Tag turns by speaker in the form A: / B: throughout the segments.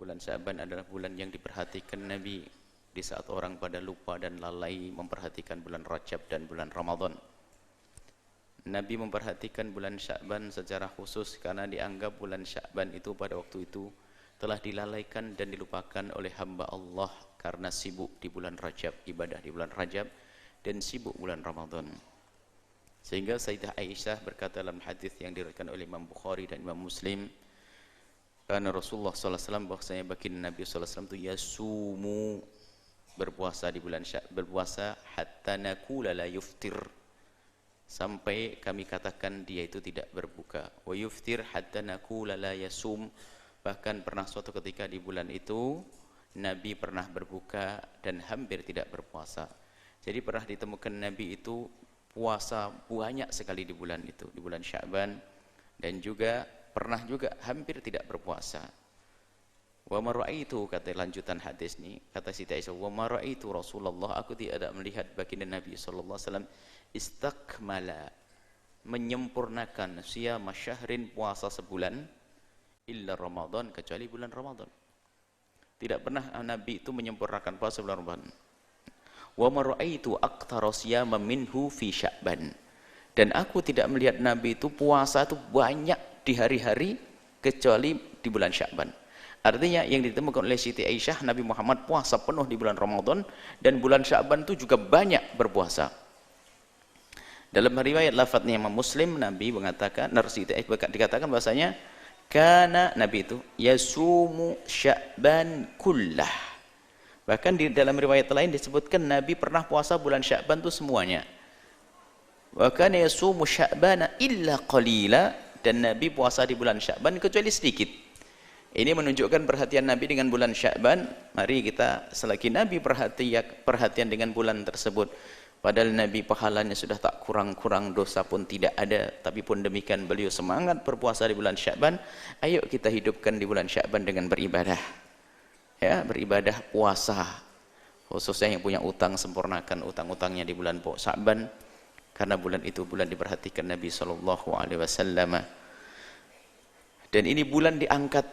A: Bulan Sya'ban adalah bulan yang diperhatikan Nabi di saat orang pada lupa dan lalai memperhatikan bulan Rajab dan bulan Ramadan. Nabi memperhatikan bulan Sya'ban secara khusus karena dianggap bulan Sya'ban itu pada waktu itu telah dilalaikan dan dilupakan oleh hamba Allah karena sibuk di bulan Rajab, ibadah di bulan Rajab, dan sibuk bulan Ramadan. Sehingga Sayyidah Aisyah berkata dalam hadis yang diriwayatkan oleh Imam Bukhari dan Imam Muslim, karena Rasulullah SAW bahwasanya baginda Nabi SAW itu yasumu, berpuasa di bulan Sya'ban, berpuasa hatta nakula la yuftir, sampai kami katakan dia itu tidak berbuka. Wa yuftir hatta nakula la yasum, bahkan pernah suatu ketika di bulan itu Nabi pernah berbuka dan hampir tidak berpuasa. Jadi pernah ditemukan Nabi itu puasa banyak sekali di bulan itu, di bulan Sya'ban, dan juga pernah juga hampir tidak berpuasa. Wa ma ra'aitu, kata lanjutan hadis ini, kata Siti Aisyah, wa ma ra'aitu Rasulullah, aku tidak melihat baginda Nabi sallallahu alaihi wasallam istakmala, menyempurnakan siyama syahrin, puasa sebulan, illa Ramadan, kecuali bulan Ramadan. Tidak pernah Nabi itu menyempurnakan puasa bulan Ramadan. Wa ma ra'aitu aktsara siyama minhu fi Sya'ban, dan aku tidak melihat Nabi itu puasa itu banyak di hari-hari kecuali di bulan Sya'ban. Artinya yang ditemukan oleh Siti Aisyah, Nabi Muhammad puasa penuh di bulan Ramadan, dan bulan Sya'ban itu juga banyak berpuasa. Dalam riwayat lafadznya Imam Muslim, Nabi mengatakan, Siti Aisyah dikatakan bahasanya karena Nabi itu yasumu Sya'ban kullah. Bahkan di dalam riwayat lain disebutkan Nabi pernah puasa bulan Sya'ban itu semuanya. Wa kana yasumu Sya'bana illa qalila, dan Nabi puasa di bulan Sya'ban kecuali sedikit. Ini menunjukkan perhatian Nabi dengan bulan Sya'ban. Mari kita selagi Nabi perhatian dengan bulan tersebut, padahal Nabi pahalanya sudah tak kurang-kurang, dosa pun tidak ada, tapi pun demikian beliau semangat berpuasa di bulan Sya'ban. Ayo kita hidupkan di bulan Sya'ban dengan beribadah. Ya, beribadah puasa. Khususnya yang punya utang, sempurnakan utang-utangnya di bulan Sya'ban, karena bulan itu bulan diperhatikan Nabi SAW. Dan ini bulan diangkat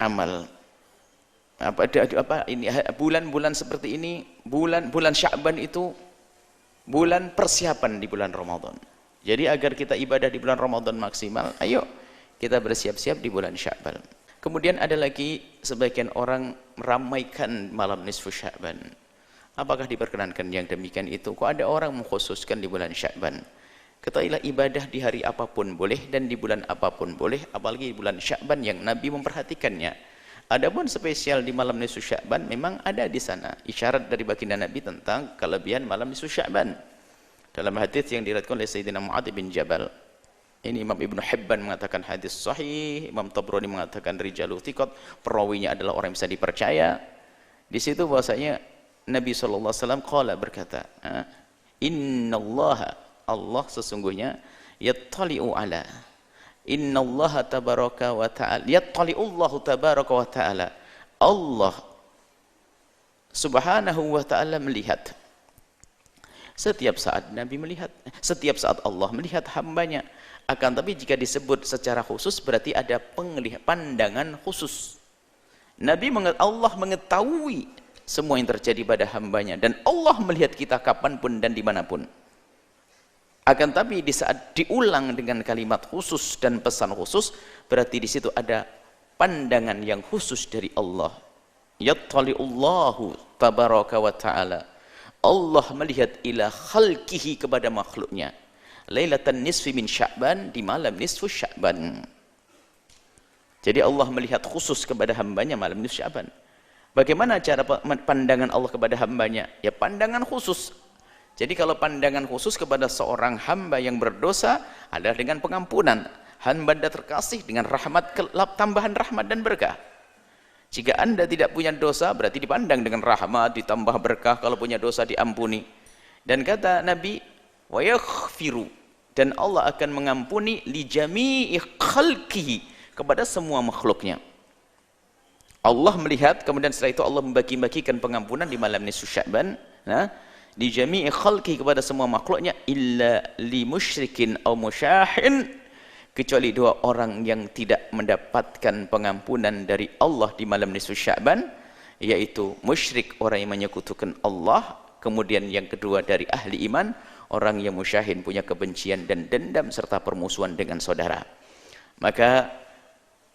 A: amal. Bulan-bulan seperti ini, bulan Sya'ban itu bulan persiapan di bulan Ramadan. Jadi agar kita ibadah di bulan Ramadan maksimal, ayo kita bersiap-siap di bulan Sya'ban. Kemudian ada lagi sebagian orang meramaikan malam nisfu Sya'ban. Apakah diperkenankan yang demikian itu? Kok ada orang mengkhususkan di bulan Sya'ban? Ketahuilah ibadah di hari apapun boleh dan di bulan apapun boleh, apalagi di bulan Sya'ban yang Nabi memperhatikannya. Adapun spesial di malam nisfu Sya'ban memang ada di sana isyarat dari baginda Nabi tentang kelebihan malam nisfu Sya'ban. Dalam hadis yang diriwayatkan oleh Sayyidina Mu'adz bin Jabal, ini Imam Ibnu Hibban mengatakan hadis sahih, Imam Tabrani mengatakan rijalu thiqat, perawinya adalah orang yang bisa dipercaya. Di situ bahwasanya Nabi SAW qala, berkata, innallaha, Allah sesungguhnya, yattali'u ala, innallaha tabaraka wa ta'ala, yattali'ullahu tabaraka wa ta'ala, Allah subhanahu wa ta'ala melihat. Setiap saat Nabi melihat, setiap saat Allah melihat hambanya. Akan tapi jika disebut secara khusus berarti ada pandangan khusus. Allah mengetahui semua yang terjadi pada hambanya, dan Allah melihat kita kapanpun dan dimanapun. Akan tapi di saat diulang dengan kalimat khusus dan pesan khusus, berarti di situ ada pandangan yang khusus dari Allah. Yattali'ullahu tabaraka wa ta'ala, Allah melihat ila khalqihi, kepada makhluknya, Lailatan nisfi min Sya'ban, di malam nisfu Sya'ban. Jadi Allah melihat khusus kepada hambanya malam nisfu Sya'ban. Bagaimana cara pandangan Allah kepada hambanya? Ya pandangan khusus. Jadi kalau pandangan khusus kepada seorang hamba yang berdosa adalah dengan pengampunan. Hamba Anda terkasih dengan rahmat, tambahan rahmat dan berkah. Jika Anda tidak punya dosa, berarti dipandang dengan rahmat, ditambah berkah. Kalau punya dosa diampuni. Dan kata Nabi, wa yaghfiru, dan Allah akan mengampuni li jami'i khalqihi, kepada semua makhluknya. Allah melihat, kemudian setelah itu Allah membagi-bagikan pengampunan di malam nisfu Sya'ban, li jami'i khalqihi, kepada semua makhluknya, illa li musyrikin aw musyahin kecuali dua orang yang tidak mendapatkan pengampunan dari Allah di malam nisfu Sya'ban, yaitu musyrik, orang yang menyekutukan Allah, kemudian yang kedua dari ahli iman, orang yang musyahin, punya kebencian dan dendam serta permusuhan dengan saudara. Maka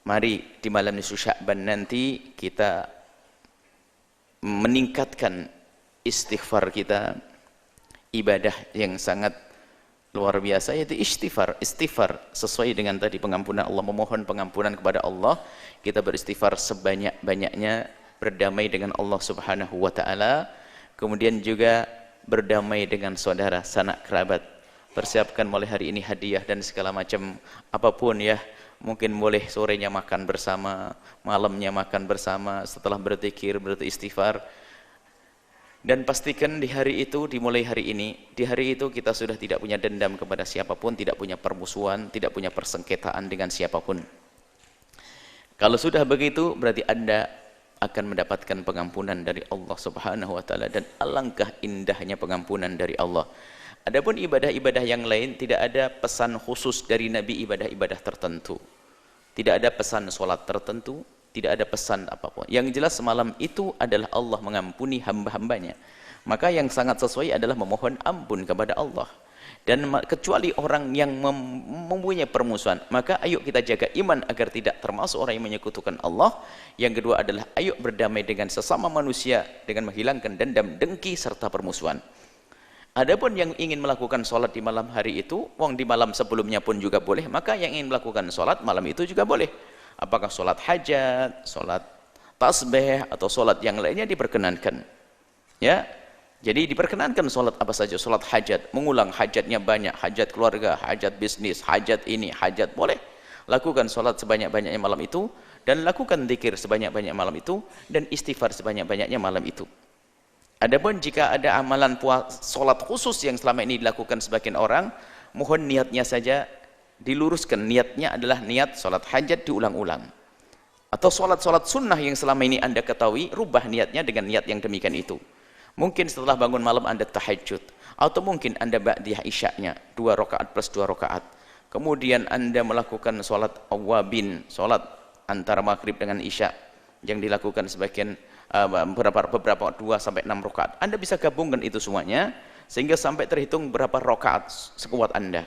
A: mari di malam nisfu Sya'ban nanti kita meningkatkan istighfar kita, ibadah yang sangat luar biasa, yaitu istighfar. Istighfar sesuai dengan tadi pengampunan Allah, memohon pengampunan kepada Allah. Kita beristighfar sebanyak-banyaknya, berdamai dengan Allah Subhanahu wa taala, kemudian juga berdamai dengan saudara, sanak kerabat. Persiapkan mulai hari ini hadiah dan segala macam apapun ya. Mungkin boleh sorenya makan bersama, malamnya makan bersama, setelah berzikir, beristighfar. Dan pastikan di hari itu, dimulai hari ini, di hari itu kita sudah tidak punya dendam kepada siapapun, tidak punya permusuhan, tidak punya persengketaan dengan siapapun. Kalau sudah begitu, berarti Anda akan mendapatkan pengampunan dari Allah Subhanahu wa taala, dan alangkah indahnya pengampunan dari Allah. Adapun ibadah-ibadah yang lain, tidak ada pesan khusus dari Nabi ibadah-ibadah tertentu. Tidak ada pesan sholat tertentu, tidak ada pesan apapun. Yang jelas semalam itu adalah Allah mengampuni hamba-hambanya. Maka yang sangat sesuai adalah memohon ampun kepada Allah. Dan kecuali orang yang mempunyai permusuhan, maka ayo kita jaga iman agar tidak termasuk orang yang menyekutukan Allah. Yang kedua adalah ayo berdamai dengan sesama manusia dengan menghilangkan dendam, dengki serta permusuhan. Adapun yang ingin melakukan sholat di malam hari itu, wong di malam sebelumnya pun juga boleh, maka yang ingin melakukan sholat malam itu juga boleh. Apakah sholat hajat, sholat tasbih, atau sholat yang lainnya diperkenankan. Ya, jadi diperkenankan sholat apa saja. Sholat hajat, mengulang hajatnya banyak, hajat keluarga, hajat bisnis, hajat ini, hajat, boleh. Lakukan sholat sebanyak-banyaknya malam itu, dan lakukan zikir sebanyak-banyaknya malam itu, dan istighfar sebanyak-banyaknya malam itu. Adapun jika ada amalan sholat khusus yang selama ini dilakukan sebagian orang, mohon niatnya saja diluruskan. Niatnya adalah niat sholat hajat diulang-ulang. Atau sholat-sholat sunnah yang selama ini Anda ketahui, rubah niatnya dengan niat yang demikian itu. Mungkin setelah bangun malam Anda tahajud, atau mungkin Anda ba'diyah isya'nya 2 rakaat plus 2 rakaat. Kemudian Anda melakukan sholat awabin, sholat antara maghrib dengan isya yang dilakukan sebagian beberapa 2 sampai 6 rakaat. Anda bisa gabungkan itu semuanya sehingga sampai terhitung berapa rakaat sekuat Anda.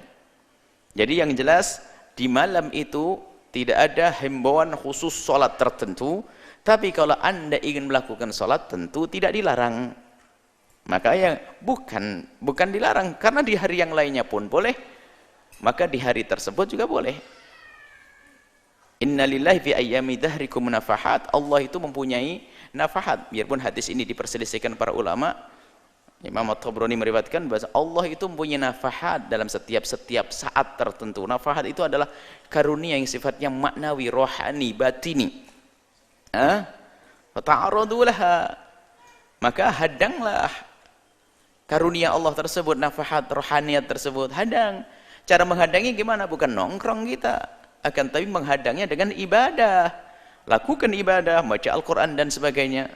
A: Jadi yang jelas di malam itu tidak ada himbauan khusus sholat tertentu, tapi kalau Anda ingin melakukan sholat tentu tidak dilarang. Maka yang bukan dilarang, karena di hari yang lainnya pun boleh, maka di hari tersebut juga boleh. Innalillahi fi ayyami dhahrikum nafahat. Allah itu mempunyai nafahat. Biarpun hadis ini diperselisihkan para ulama, Imam At-Tabrani meriwayatkan bahwa Allah itu mempunyai nafahat dalam setiap saat tertentu. Nafahat itu adalah karunia yang sifatnya maknawi, rohani, batini. Fata'aradu laha. Maka hadanglah karunia Allah tersebut, nafahat rohaniat tersebut. Hadang. Cara menghadangi gimana? Bukan nongkrong kita, akan tapi menghadangnya dengan ibadah. Lakukan ibadah, baca Al-Quran dan sebagainya.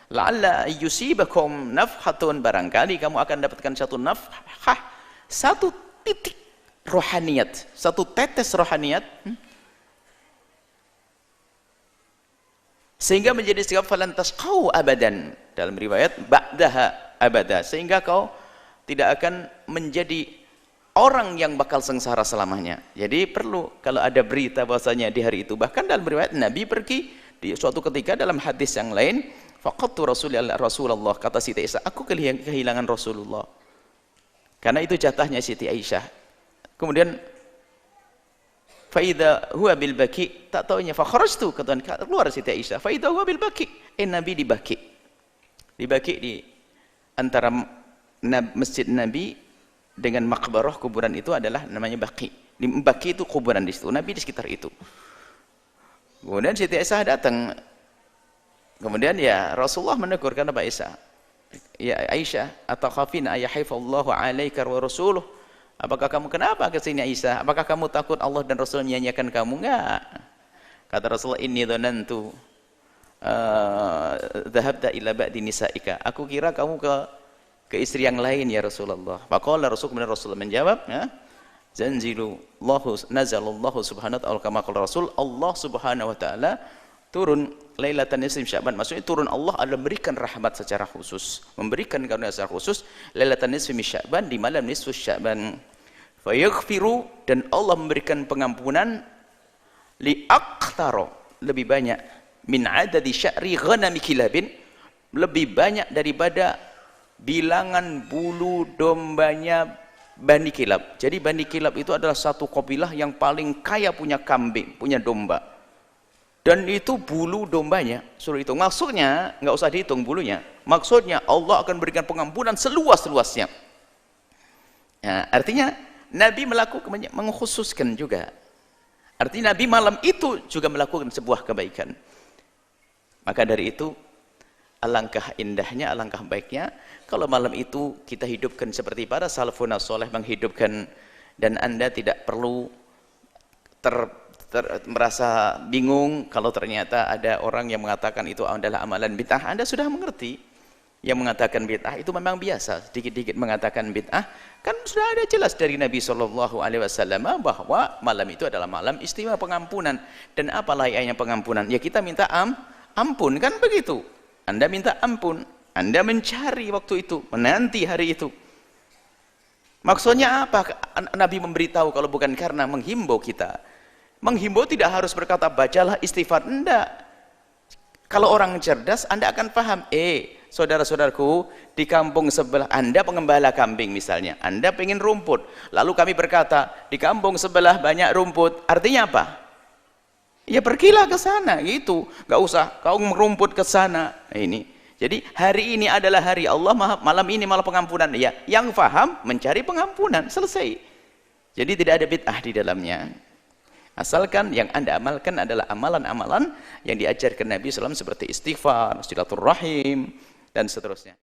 A: La'alla yusibakum nafhatun, barangkali kamu akan dapatkan satu nafhah, satu titik rohaniat, satu tetes rohaniat, sehingga menjadi sikap falan tasqau abadan, dalam riwayat ba'daha abada, sehingga kau tidak akan menjadi orang yang bakal sengsara selamanya. Jadi perlu kalau ada berita bahwasanya di hari itu, bahkan dalam riwayat Nabi pergi di suatu ketika dalam hadis yang lain, faqattu Rasulullah, kata Siti Aisyah, aku kehilangan Rasulullah. Karena itu jatahnya Siti Aisyah. Kemudian faida huwa bil baki, tak taunya fa kharajtu, kata keluar Siti Aisyah, faida huwa bil baki, Nabi di Baki. Di Baki, di antara masjid Nabi dengan makbarah kuburan itu adalah namanya Baki. Di Baki itu kuburan di situ, Nabi di sekitar itu. Kemudian Siti Aisyah datang. Kemudian ya Rasulullah menegur, kata Aisyah, ya Aisyah, atakhafina ayahifallahu alaika wa rasuluh. Apakah kamu kenapa ke sini Aisyah? Apakah kamu takut Allah dan Rasul menyanyiakan kamu? Enggak. Kata Rasulullah, inni dhanantu dhahabta ila ba'di nisaika. Aku kira kamu ke istri yang lain ya Rasulullah. Faqala Rasul, kemudian Rasulullah menjawab, nazalallahu subhanahu wa ta'ala kama qala Rasul, Allah subhanahu wa ta'ala turun Lailatan Nisfi Sya'ban, maksudnya turun Allah adalah memberikan rahmat secara khusus, memberikan karunia secara khusus Lailatan Nisfi Sya'ban, di malam nisfu Sya'ban. Fayaghfiru, dan Allah memberikan pengampunan li aqtaro, lebih banyak min adadi sya'ri ghanami kilabin, lebih banyak daripada bilangan bulu dombanya Bani Kilab. Jadi Bani Kilab itu adalah satu kabilah yang paling kaya punya kambing, punya domba. Dan itu bulu dombanya suruh hitung. Maksudnya nggak usah dihitung bulunya. Maksudnya Allah akan berikan pengampunan seluas-luasnya. Nah, artinya Nabi melakukan, mengkhususkan juga. Artinya Nabi malam itu juga melakukan sebuah kebaikan. Maka dari itu alangkah indahnya, alangkah baiknya kalau malam itu kita hidupkan seperti para salafun saleh menghidupkan, dan Anda tidak perlu merasa bingung kalau ternyata ada orang yang mengatakan itu adalah amalan bid'ah. Anda sudah mengerti, yang mengatakan bid'ah itu memang biasa, sedikit-sedikit mengatakan bid'ah, kan sudah ada jelas dari Nabi SAW bahwa malam itu adalah malam istimewa pengampunan. Dan apa layaknya pengampunan? Ya kita minta ampun, kan begitu. Anda minta ampun, Anda mencari waktu itu, menanti hari itu. Maksudnya apa? Nabi memberitahu kalau bukan karena menghimbau kita. Menghimbau tidak harus berkata bacalah istighfar, enggak. Kalau orang cerdas, Anda akan paham. Saudara-saudaraku, di kampung sebelah Anda pengembala kambing misalnya, Anda pengen rumput, lalu kami berkata di kampung sebelah banyak rumput, artinya apa? Ya pergilah ke sana, gitu. Gak usah kau merumput ke sana. Ini. Jadi hari ini adalah hari Allah, malam ini malah pengampunan. Ya, yang faham mencari pengampunan, selesai. Jadi tidak ada bid'ah di dalamnya. Asalkan yang Anda amalkan adalah amalan-amalan yang diajarkan Nabi SAW seperti istighfar, silaturahim, dan seterusnya.